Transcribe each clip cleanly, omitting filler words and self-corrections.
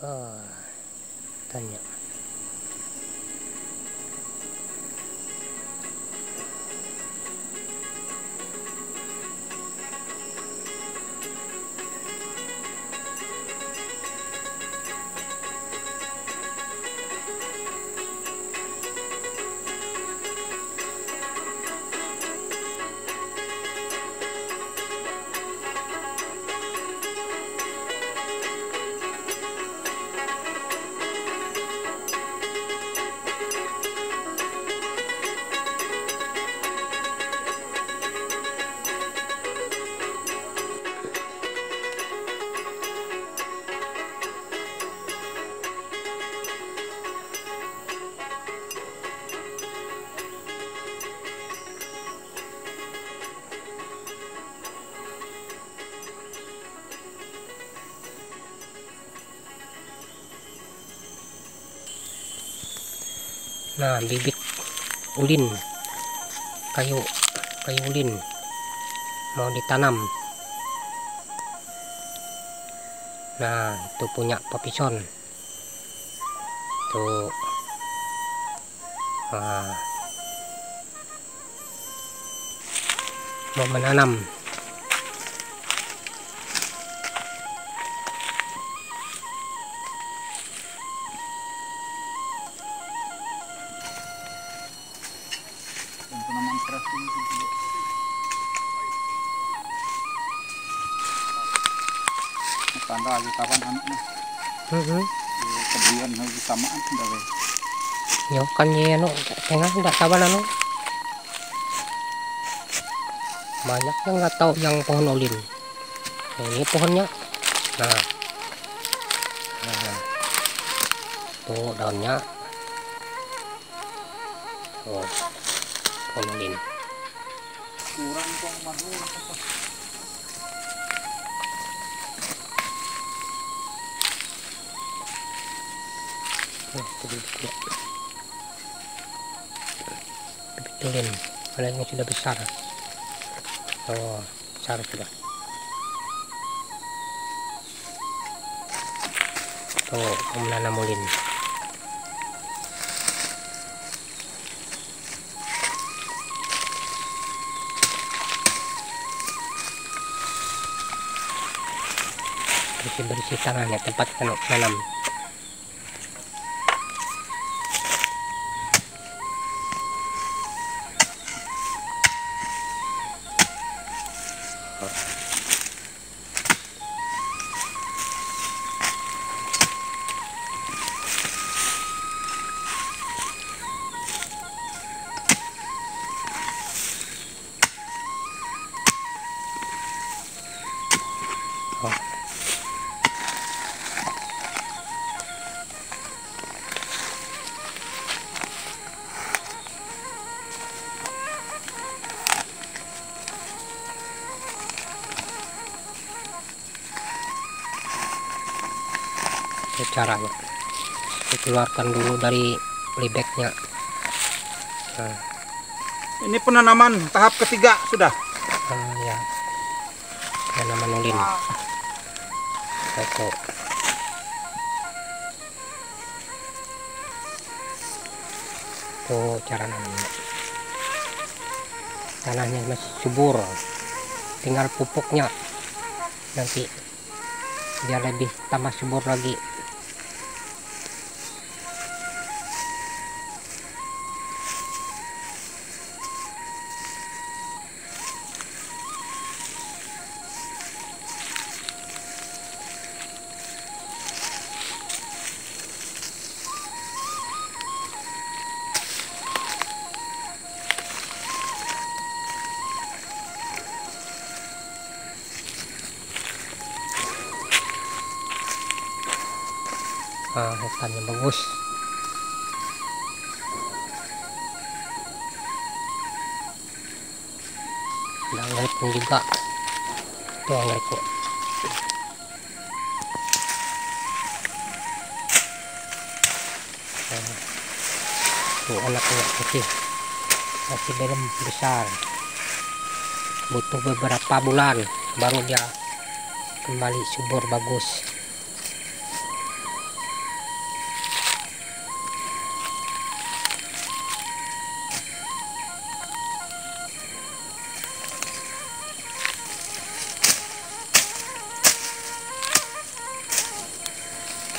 Oh, tanya. Nah, bibit ulin, kayu ulin mau ditanam. Nah, itu punya Papison tuh. Nah, mau menanam. Tanaman keras ini juga. Tanda lagi kapan anaknya? Kemudian lagi samaan sudah weh. Yo kan ya no, tengah nggak sabar no. Banyak yang nggak tahu yang pohon ulin. Nah, ini pohonnya. Nah, tuh daunnya. Tuh, pohon ulin. Kurang kok mahal apa? Bibit ulin, ada yang sudah besar. Oh, besar sudah. Tuh, menanam ulin. Bersih tanahnya tempat tanam. Caranya dikeluarkan dulu dari libeknya. Nah, ini penanaman tahap ketiga sudah. Ya, penanaman ulin. Itu tuh cara nanamnya. Tanahnya masih subur, tinggal pupuknya nanti biar lebih tambah subur lagi. Hutannya bagus. Ada anggreknya juga. Tuh anggreknya. Tuh anaknya masih belum besar. Butuh beberapa bulan baru dia kembali subur bagus.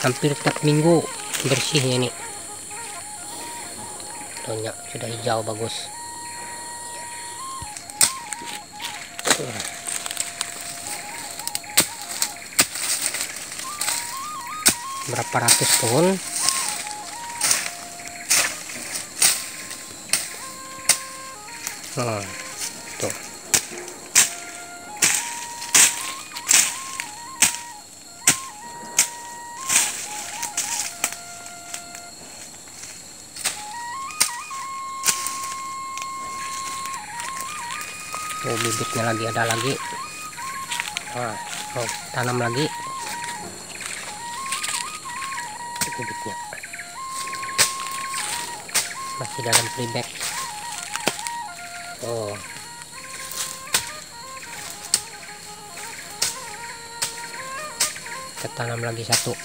hampir tiap minggu bersihnya ini. Daunnya sudah hijau bagus. Berapa ratus pohon. Tuh. Oh, bibitnya lagi ada lagi. Tanam lagi bibitnya, masih dalam flybag. Kita tanam lagi satu.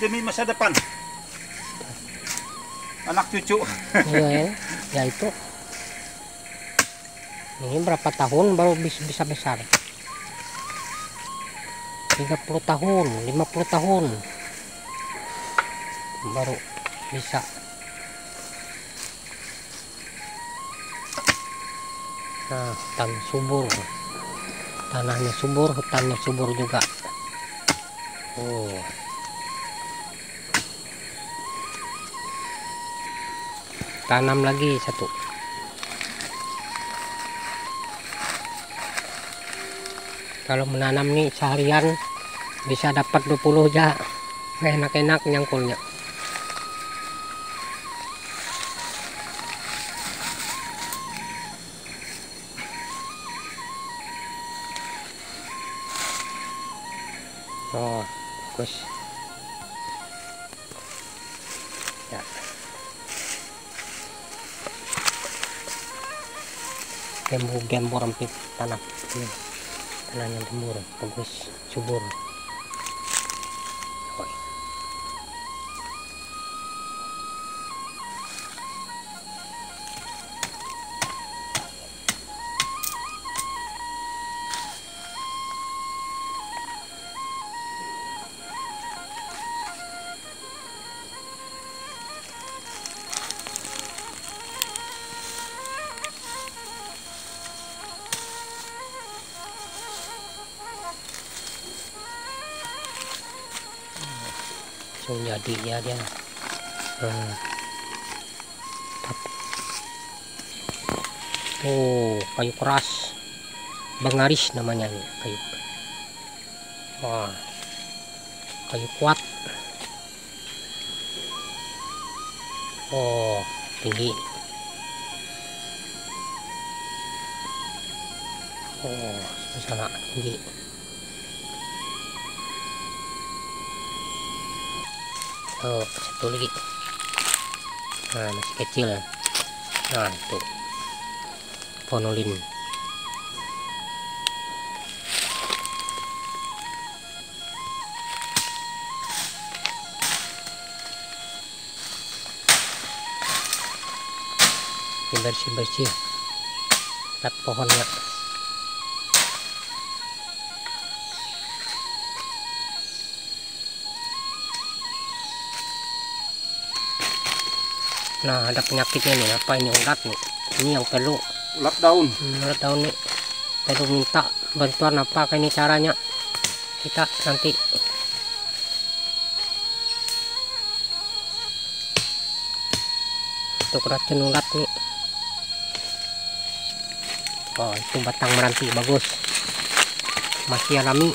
Demi masa depan anak cucu. Iya ya itu. Ini berapa tahun baru bisa besar? 30 tahun, 50 tahun baru bisa. Nah, hutan subur, tanahnya subur, hutannya subur juga. Tanam lagi satu. Kalau menanam nih seharian bisa dapat 20 aja, enak-enak nyangkulnya. Bagus ya. Gembur hampir tanah ini, tanahnya gembur, bagus, subur. So jadi ya dia. Kayu keras, bangaris namanya nih kayu. Kayu kuat. Tinggi. Sana tinggi. Satu lagi. Masih kecil. Itu ponolin. Bersih-bersih kat pohonnya. Nah, ada penyakitnya nih, apa ini, ulat nih. Ini yang perlu Ulat daun. Ulat daun nih, perlu minta bantuan apa ini caranya. Kita nanti untuk racun ulat nih. Itu batang meranti bagus, masih alami,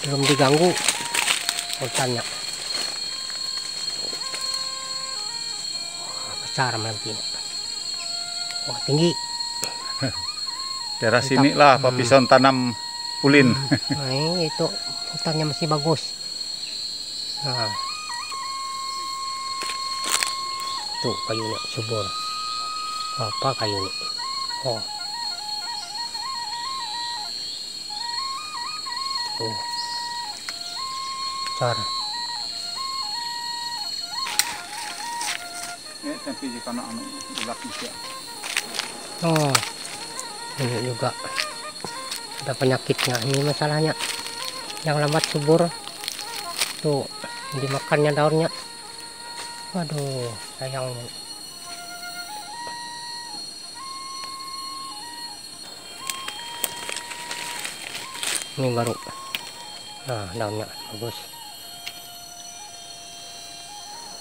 belum diganggu hutannya. Besar merantinya. Tinggi. Daerah sini lah Pak Pison tanam ulin. Nah, itu hutannya masih bagus. Nah, tuh kayunya subur. Apa kayunya? Besar. tapi jika nak anu ulat bisa. Oh, ini juga ada penyakitnya. Ini masalahnya yang lambat subur tuh, dimakannya daunnya. Waduh, sayangnya. Ini baru, nah daunnya bagus.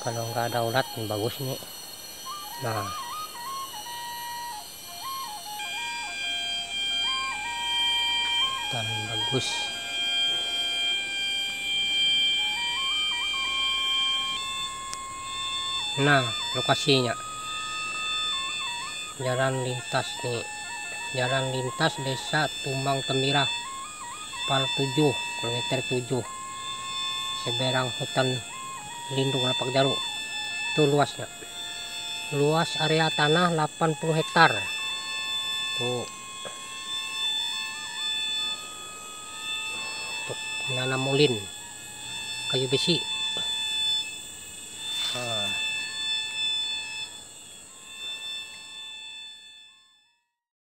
Kalau nggak ada ulat ini bagus nih. Nah, dan bagus. Nah, lokasinya jalan lintas nih, jalan lintas desa Tumbang Temira, Pal 7, kilometer 7, seberang hutan lindung Lapak Jaru. Itu luasnya, luas area tanah 80 hektar tuh, untuk menanam ulin kayu besi.